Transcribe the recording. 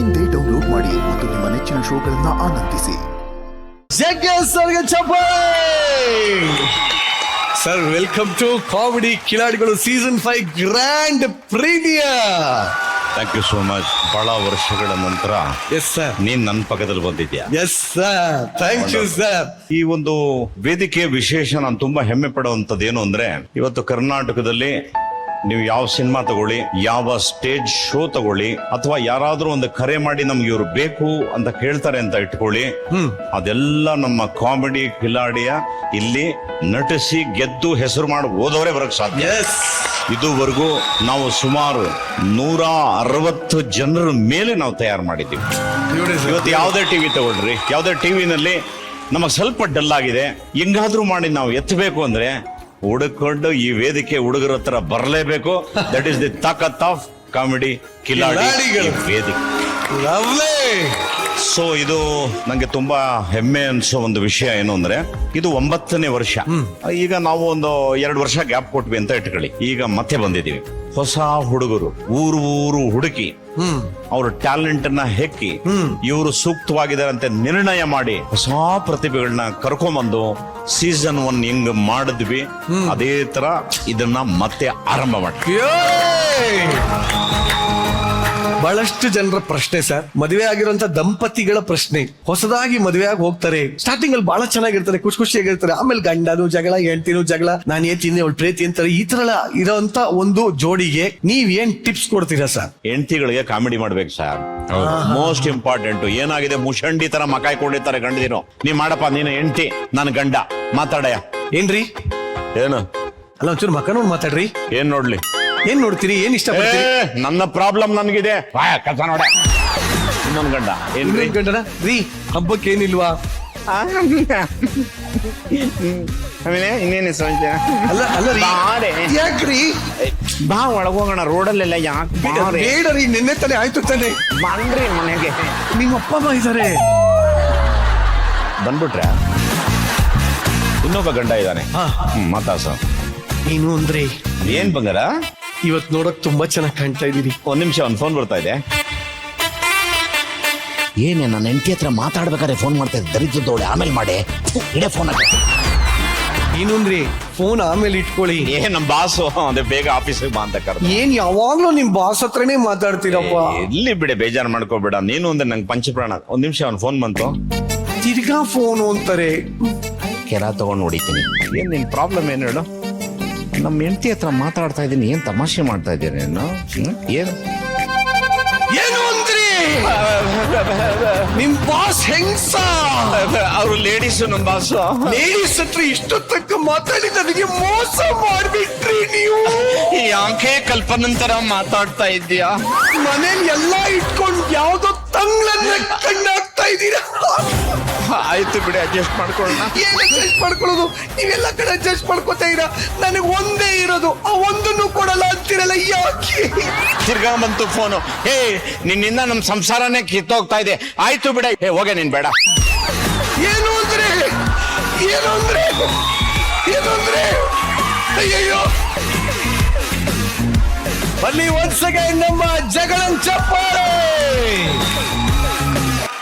ಇಂದೇ ಡೌನ್ಲೋಡ್ ಮಾಡಿ ಮತ್ತು ನಿಮ್ಮ ನೆಚ್ಚಿನ ಶೋಗಳನ್ನ ಆನಂದಿಸಿ. ಸರ್, ವೆಲ್ಕಮ್ ಟು ಕಾಮಿಡಿ ಕಿಲಾಡಿಗಳು season 5 grand premiere. Thank you so much. ಬಹಳ ವರ್ಷಗಳ ನಂತರ ಎಸ್ ಸರ್, ನೀನ್ ನನ್ನ ಪಕ್ಕದಲ್ಲಿ ಬಂದಿದ್ಯಾ. Yes sir, thank you sir. ಈ ಒಂದು ವೇದಿಕೆ ವಿಶೇಷ ನಾನು ತುಂಬಾ ಹೆಮ್ಮೆ ಪಡುವಂತದ್ದು ಏನು ಅಂದ್ರೆ, ಇವತ್ತು ಕರ್ನಾಟಕದಲ್ಲಿ ನೀವು ಯಾವ ಸಿನಿಮಾ ತಗೊಳ್ಳಿ, ಯಾವ ಸ್ಟೇಜ್ ಶೋ ತಗೊಳ್ಳಿ, ಅಥವಾ ಯಾರಾದ್ರೂ ಒಂದು ಕರೆ ಮಾಡಿ ನಮ್ಗೆ ಇವ್ರು ಬೇಕು ಅಂತ ಕೇಳ್ತಾರೆ ಅಂತ ಇಟ್ಕೊಳ್ಳಿ, ಅದೆಲ್ಲ ನಮ್ಮ ಕಾಮಿಡಿ ಕಿಲಾಡಿಯ ಇಲ್ಲಿ ನಟಿಸಿ ಗೆದ್ದು ಹೆಸರು ಮಾಡಿ ಹೋದವರೇ ಬರಕ್ ಸಾಧ್ಯ. ಇದುವರೆಗೂ ನಾವು ಸುಮಾರು 160 ಜನರ ಮೇಲೆ ನಾವು ತಯಾರು ಮಾಡಿದ್ದೀವಿ. ಇವತ್ತು ಯಾವುದೇ ಟಿವಿ ತಗೊಳ್ರಿ, ಯಾವುದೇ ಟಿವಿನಲ್ಲಿ ನಮಗ್ ಸ್ವಲ್ಪ ಡಲ್ ಆಗಿದೆ, ಹೆಂಗಾದ್ರೂ ಮಾಡಿ ನಾವು ಎತ್ತಬೇಕು ಅಂದ್ರೆ ಹುಡುಕೊಂಡು ಈ ವೇದಿಕೆ ಹುಡುಗರ ಹತ್ರ ಬರಲೇಬೇಕು. ದಟ್ ಈಸ್ ದಿ ತಾಕತ್ ಆಫ್ ಕಾಮಿಡಿ ಕಿಲಾಡಿಗಳ ವೇದಿಕೆ. ಸೊ ಇದು ನಂಗೆ ತುಂಬಾ ಹೆಮ್ಮೆ ಅನ್ಸೋ ಒಂದು ವಿಷಯ ಏನು ಅಂದ್ರೆ, ಇದು 9ನೇ ವರ್ಷ. ಈಗ ನಾವು ಒಂದು 2 ವರ್ಷ ಗ್ಯಾಪ್ ಕೊಟ್ವಿ ಅಂತ ಇಟ್ಕೊಳ್ಳಿ. ಈಗ ಮತ್ತೆ ಬಂದಿದೀವಿ. ಹೊಸ ಹುಡುಗರು ಊರು ಹುಡುಕಿ ಅವ್ರ ಟ್ಯಾಲೆಂಟ್ ನ ಹೆಕ್ಕಿ ಇವರು ಸೂಕ್ತವಾಗಿದ್ದಾರೆ ಅಂತ ನಿರ್ಣಯ ಮಾಡಿ ಹೊಸ ಪ್ರತಿಭೆಗಳನ್ನ ಕರ್ಕೊಂಬಂದು ಸೀಸನ್ 1 ಹೆಂಗ್ ಮಾಡಿದ್ವಿ ಅದೇ ತರ ಇದನ್ನ ಮತ್ತೆ ಆರಂಭ ಮಾಡಿ. ಬಹಳಷ್ಟು ಜನರ ಪ್ರಶ್ನೆ ಸರ್, ಮದುವೆ ಆಗಿರುವಂತ ದಂಪತಿಗಳ ಪ್ರಶ್ನೆ. ಹೊಸದಾಗಿ ಮದುವೆ ಆಗಿ ಹೋಗ್ತಾರೆ, ಸ್ಟಾರ್ಟಿಂಗ್ ಅಲ್ಲಿ ಬಹಳ ಚೆನ್ನಾಗಿರ್ತಾರೆ, ಖುಷಿಯಾಗಿರ್ತಾರೆ, ಆಮೇಲೆ ಗಂಡನು ಜಗಳ, ಹೆಂಡತಿನೂ ಜಗಳ, ನಾನು ಏನ್ ತಿಂದೆ ಅವಳು ಪ್ರೀತಿ ಅಂತಾರೆ. ಈ ತರ ಇರೋಂತ ಒಂದು ಜೋಡಿಗೆ ನೀವ್ ಏನ್ ಟಿಪ್ಸ್ ಕೊಡ್ತೀರಾ ಸರ್? ಹೆಂಡತಿಗಳಿಗೆ ಕಾಮಿಡಿ ಮಾಡ್ಬೇಕು ಸರ್, ಮೋಸ್ಟ್ ಇಂಪಾರ್ಟೆಂಟ್. ಏನಾಗಿದೆ, ಮುಷಂಡಿ ತರ ಮಕಾಯಿ ಕೊಂಡಿರ್ತಾರೆ ಗಂಡದಿರೋ. ನೀವ್ ಮಾಡಪ್ಪ, ನೀನು ಹೆಂಡತಿ, ನಾನು ಗಂಡ, ಮಾತಾಡಯ್ಯ. ಏನ್ರಿ ಏನು ಅಲ್ಲ, ಒಂಚೂರು ಮಕ್ಕ ನೋಡ್ ಮಾತಾಡ್ರಿ. ಏನ್ ನೋಡ್ಲಿ? ಏನ್ ನೋಡ್ತೀರಿ, ಏನ್ ಇಷ್ಟಪಡ್ತೀರಿ? ನನ್ನ ಪ್ರಾಬ್ಲಮ್ ನನ್ಗಿದೆ, ಕಸ ನೋಡ. ಇನ್ನೊಂದ್ ಗಂಡ ಏನ್ರಿ? ಗಂಡನ ರೀ, ಹಬ್ಬಕ್ಕೆ ಏನಿಲ್ವಾ? ಇನ್ನೇನು ಅಲ್ಲ ಅಲ್ಲ ರೀ, ಯಾಕ್ರಿ? ಬಾ ಒಳಗೋಗೋಣ, ರೋಡಲ್ಲೆಲ್ಲ ಯಾಕೆ? ಬೇಡರಿ, ನಿನ್ನೆ ತಾನೆ ಆಯ್ತು ತಾನೆ. ಬನ್ರಿ ಮನೆಗೆ, ನಿಮ್ಮ ಅಪ್ಪ ಅಮ್ಮ ಇದಾರೆ. ಬಂದ್ಬಿಟ್ರೆ ಇನ್ನೊಬ್ಬ ಗಂಡ ಇದ್ದಾನೆ, ಮಾತಾಸ. ಏನು ಅಂದ್ರೆ ಏನ್ ಬಂಗಾರ, ಇವತ್ ನೋಡಕ್ ತುಂಬಾ ಚೆನ್ನಾಗಿ ಕಾಣ್ತಾ ಇದೀರಿ. ಒಂದ್ ನಿಮಿಷ, ಒಂದ್ ಫೋನ್ ಬರ್ತಾ ಇದೆ. ಏನೇ ನನ್ನ ಹೆಂಡತಿ ಹತ್ರ ಮಾತಾಡ್ಬೇಕಾದ್ರೆ ಫೋನ್ ಮಾಡ್ತಾ ಇದ್ದೆ, ದರಿದ್ರದೋಳೆ. ಆಮೇಲೆ ಮಾಡಿ ಇಡೇ ಫೋನ್. ಏನು ಅಂದ್ರೆ ಫೋನ್ ಆಮೇಲೆ ಇಟ್ಕೊಳ್ಳಿ. ನಮ್ ಬಾಸು ಅದೇ ಬೇಗ ಆಫೀಸಿಗೆ ಬಾ ಅಂತ ಕರೆದ. ಏನ್ ಯಾವಾಗ್ಲೂ ನಿಮ್ ಬಾಸ್ ಹತ್ರನೇ ಮಾತಾಡ್ತೀರಪ್ಪ? ಇಲ್ಲಿ ಬಿಡೆ, ಬೇಜಾರು ಮಾಡ್ಕೋಬೇಡ. ನೀನು ಅಂದ್ರೆ ನಂಗೆ ಪಂಚಪ್ರಾಣ. ಒಂದ್ ನಿಮಿಷ, ಅವ್ನ್ ಫೋನ್ ಬಂತು. ತಿರ್ಗಾ ಫೋನ್ ಅಂತಾರೆ. ಕೆರ ತಗೊಂಡ್ ನೋಡಿತೀನಿ. ಏನ್ ನಿನ್ ಪ್ರಾಬ್ಲಮ್ ಏನ್ ಹೇಳು? ನಮ್ಮ ಹೆಂಡತಿ ಹತ್ರ ಮಾತಾಡ್ತಾ ಇದ್ದೀನಿ, ಏನ್ ತಮಾಷೆ ಮಾಡ್ತಾ ಇದ್ದೀನಿ ಏನು? ಏನು ಅಂದ್ರಿ? ನಿಮ್ ಬಾಸ್ ಹೆಂಗ್ಸ? ಅವ್ರು ಲೇಡೀಸ್. ನಮ್ ಬಾಸ್ ಲೇಡೀಸ್ ಹತ್ರ ಇಷ್ಟೊತ್ತಕ್ಕ ಮಾತಾಡಿ ನನಗೆ ಮೋಸ ಮಾಡ್ಬಿಟ್ರಿ ನೀವು. ಯಾಕೆ ಕಲ್ಪನಂತರ ಮಾತಾಡ್ತಾ ಇದ್ದೀಯಾ? ಮನೇಲಿ ಎಲ್ಲಾ ಇಟ್ಕೊಂಡು ಯಾವ್ದೋ ತಂಗ್ಳನ್ನ ಕಣ್ಣಾಗ್ತಾ ಇದ್ದೀರಾ. ಆಯ್ತು ಬಿಡಿ, ಅಡ್ಜಸ್ಟ್ ಮಾಡ್ಕೊಳ್ಳೋಣ. ಏನ್ ಅಡ್ಜಸ್ಟ್ ಮಾಡ್ಕೊಳ್ಳೋದು? ನೀವೆಲ್ಲ ಕಡೆ ಅಡ್ಜಸ್ಟ್ ಮಾಡ್ಕೋತಾ ಇರ. ನನಗೆ ಒಂದೇ ಇರೋದು, ಆ ಒಂದನ್ನು ಕೊಡಲ್ಲ ಅಂತಿರಲ್ಲ, ಯಾಕೆ? ತಿರ್ಗಾ ಬಂತು ಫೋನು. ನಿನ್ನಿಂದ ನಮ್ ಸಂಸಾರನೇ ಕಿತ್ತೋಗ್ತಾ ಇದೆ. ಆಯ್ತು ಬಿಡ, ಹೋಗೆ ನೀನ್ ಬೇಡ. ಏನು ಅಂದ್ರೆ ಏನು ಅಂದ್ರೆ ಏನು ಅಂದ್ರೆ ಅಯ್ಯಯ್ಯೋ. ಬನ್ನಿ once again ನಮ್ಮ ಜಗಳನ್ ಚಪ್ಪಾಳೆ.